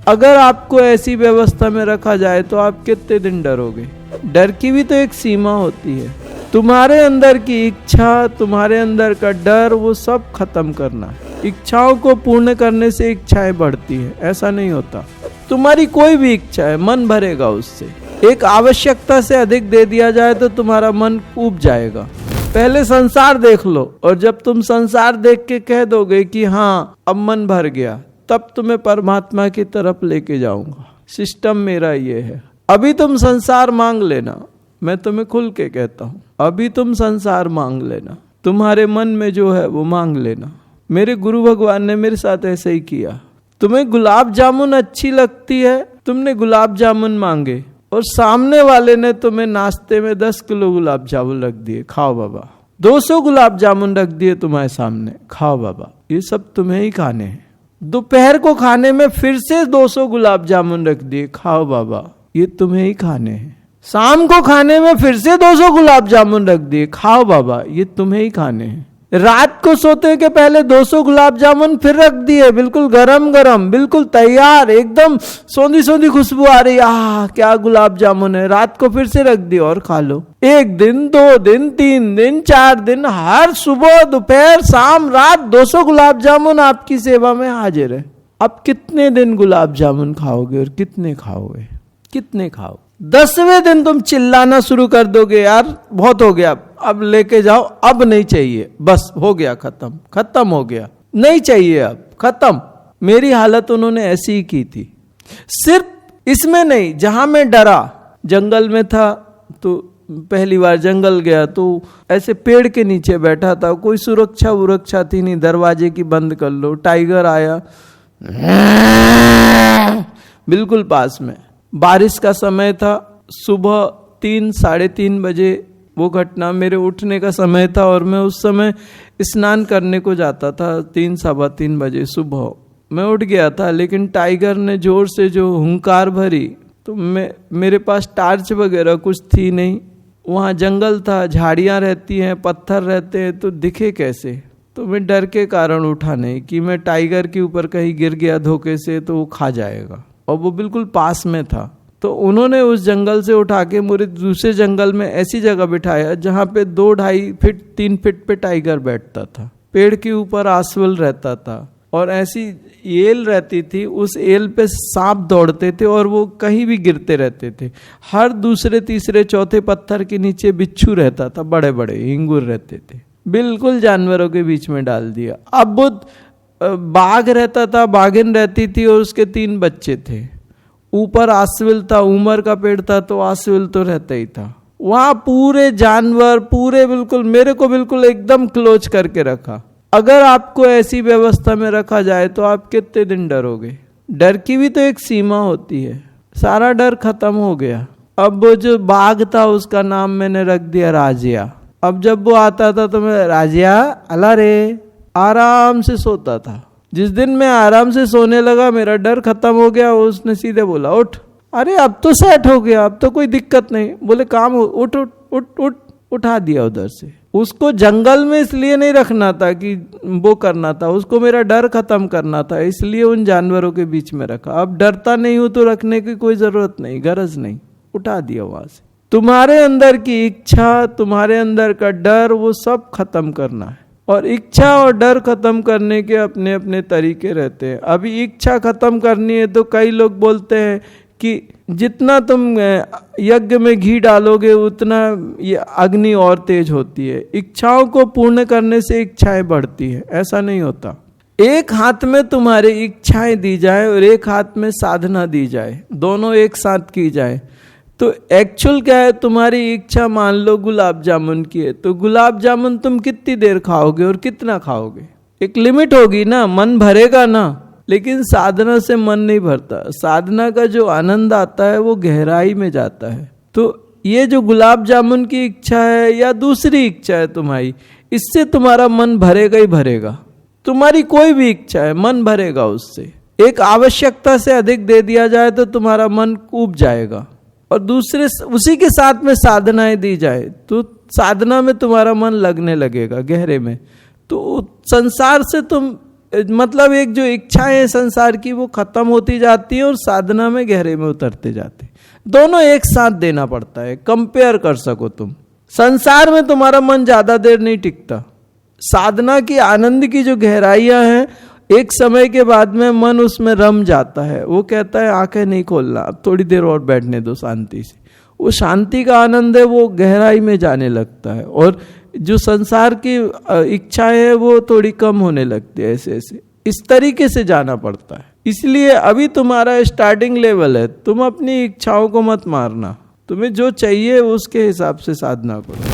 अगर आपको ऐसी व्यवस्था में रखा जाए तो आप कितने दिन डरोगे? डर की भी तो एक सीमा होती है। तुम्हारे अंदर की इच्छा, तुम्हारे अंदर का डर, वो सब खत्म करना है। इच्छाओं को पूर्ण करने से इच्छाएं बढ़ती है, ऐसा नहीं होता। तुम्हारी कोई भी इच्छा है, मन भरेगा उससे। एक आवश्यकता से अधिक दे दिया जाए तो तुम्हारा मन ऊब जाएगा। पहले संसार देख लो, और जब तुम संसार देख के कह दोगे कि हाँ अब मन भर गया, तब तुम्हें परमात्मा की तरफ लेके जाऊंगा। सिस्टम मेरा ये है। अभी तुम संसार मांग लेना, मैं तुम्हें खुल के कहता हूँ, अभी तुम संसार मांग लेना, तुम्हारे मन में जो है वो मांग लेना। मेरे गुरु भगवान ने मेरे साथ ऐसे ही किया। तुम्हें गुलाब जामुन अच्छी लगती है, तुमने गुलाब जामुन मांगे, और सामने वाले ने तुम्हें नाश्ते में 10 किलो गुलाब जामुन रख दिए, खाओ बाबा। 200 गुलाब जामुन रख दिए तुम्हारे सामने, खाओ बाबा। ये सब तुम्हें ही खाने हैं। दोपहर को खाने में फिर से 200 गुलाब जामुन रख दिए, खाओ बाबा, ये तुम्हें ही खाने हैं। शाम को खाने में फिर से 200 गुलाब जामुन रख दिए, खाओ बाबा, ये तुम्हें ही खाने हैं। रात को सोते के पहले 200 गुलाब जामुन फिर रख दिए, बिल्कुल गरम गरम, बिल्कुल तैयार, एकदम सौंधी सौंधी खुशबू आ रही, आह क्या गुलाब जामुन है। रात को फिर से रख दिए और खा लो। 1 दिन, 2 दिन, 3 दिन, 4 दिन, हर सुबह दोपहर शाम रात 200 गुलाब जामुन आपकी सेवा में हाजिर है। अब कितने दिन गुलाब जामुन खाओगे और कितने खाओगे? कितने खाओ? 10वें दिन तुम चिल्लाना शुरू कर दोगे, यार बहुत हो गया, अब लेके जाओ, अब नहीं चाहिए, बस हो गया, खत्म, खत्म हो गया, नहीं चाहिए, अब खत्म। मेरी हालत उन्होंने ऐसी ही की थी। सिर्फ इसमें नहीं, जहां मैं डरा, जंगल में था तो पहली बार जंगल गया तो ऐसे पेड़ के नीचे बैठा था, कोई सुरक्षा थी नहीं, दरवाजे की बंद कर लो, टाइगर आया बिल्कुल पास में। बारिश का समय था, सुबह 3, 3:30 बजे वो घटना, मेरे उठने का समय था, और मैं उस समय स्नान करने को जाता था। 3, 3:15 बजे सुबह मैं उठ गया था, लेकिन टाइगर ने जोर से जो हुंकार भरी, तो मेरे पास टार्च वगैरह कुछ थी नहीं, वहाँ जंगल था, झाड़ियाँ रहती हैं, पत्थर रहते हैं, तो दिखे कैसे? तो मैं डर के कारण उठा नहीं कि मैं टाइगर के ऊपर कहीं गिर गया धोखे से तो वो खा जाएगा, और वो बिल्कुल पास में था। तो उन्होंने उस जंगल से उठा के मुझे दूसरे जंगल में ऐसी जगह बिठाया जहाँ पे 2-2.5 फीट 3 फीट पे टाइगर बैठता था। पेड़ के ऊपर आसवल रहता था, और ऐसी एल रहती थी, उस एल पे सांप दौड़ते थे और वो कहीं भी गिरते रहते थे। हर दूसरे तीसरे चौथे पत्थर के नीचे बिच्छू रहता था, बड़े बड़े हिंगुर रहते थे। बिल्कुल जानवरों के बीच में डाल दिया। अब वो बाघ रहता था, बाघिन रहती थी, और उसके 3 बच्चे थे। ऊपर आसविल था, उमर का पेड़ था, तो आसविल तो रहता ही था। वहां पूरे जानवर, पूरे बिल्कुल मेरे को बिल्कुल एकदम क्लोज करके रखा। अगर आपको ऐसी व्यवस्था में रखा जाए तो आप कितने दिन डरोगे? डर की भी तो एक सीमा होती है। सारा डर खत्म हो गया। अब वो जो बाघ था उसका नाम मैंने रख दिया राजिया। अब जब वो आता था तो मैं राजिया अला रे, आराम से सोता था। जिस दिन मैं आराम से सोने लगा, मेरा डर खत्म हो गया। उसने सीधे बोला उठ। अरे अब तो सेट हो गया, अब तो कोई दिक्कत नहीं। बोले काम हो, उठ उठ उठ उठ, उठा दिया उधर से। उसको जंगल में इसलिए नहीं रखना था कि वो करना था, उसको मेरा डर खत्म करना था, इसलिए उन जानवरों के बीच में रखा। अब डरता नहीं हूं तो रखने की कोई जरूरत नहीं, गरज नहीं, उठा दिया वहां से। तुम्हारे अंदर की इच्छा, तुम्हारे अंदर का डर, वो सब खत्म करना है। और इच्छा और डर खत्म करने के अपने अपने तरीके रहते हैं। अभी इच्छा खत्म करनी है तो कई लोग बोलते हैं कि जितना तुम यज्ञ में घी डालोगे उतना ये अग्नि और तेज होती है। इच्छाओं को पूर्ण करने से इच्छाएं बढ़ती है, ऐसा नहीं होता। एक हाथ में तुम्हारी इच्छाएं दी जाए और एक हाथ में साधना दी जाए, दोनों एक साथ की जाए तो एक्चुअल क्या है, तुम्हारी इच्छा मान लो गुलाब जामुन की है, तो गुलाब जामुन तुम कितनी देर खाओगे और कितना खाओगे? एक लिमिट होगी ना, मन भरेगा ना। लेकिन साधना से मन नहीं भरता। साधना का जो आनंद आता है वो गहराई में जाता है। तो ये जो गुलाब जामुन की इच्छा है या दूसरी इच्छा है तुम्हारी, इससे तुम्हारा मन भरेगा ही भरेगा। तुम्हारी कोई भी इच्छा है, मन भरेगा उससे। एक आवश्यकता से अधिक दे दिया जाए तो तुम्हारा मन ऊब जाएगा। और दूसरे उसी के साथ में साधनाएं दी जाए तो साधना में तुम्हारा मन लगने लगेगा गहरे में। तो संसार से तुम मतलब एक जो इच्छाएं है संसार की वो खत्म होती जाती है और साधना में गहरे में उतरते जाते। दोनों एक साथ देना पड़ता है, कंपेयर कर सको तुम। संसार में तुम्हारा मन ज्यादा देर नहीं टिकता, साधना की आनंद की जो गहराइयां हैं एक समय के बाद में मन उसमें रम जाता है, वो कहता है आंखें नहीं खोलना, अब थोड़ी देर और बैठने दो शांति से। वो शांति का आनंद है, वो गहराई में जाने लगता है और जो संसार की इच्छाएं है वो थोड़ी कम होने लगती है। ऐसे ऐसे इस तरीके से जाना पड़ता है। इसलिए अभी तुम्हारा स्टार्टिंग लेवल है, तुम अपनी इच्छाओं को मत मारना, तुम्हें जो चाहिए उसके हिसाब से साधना करो।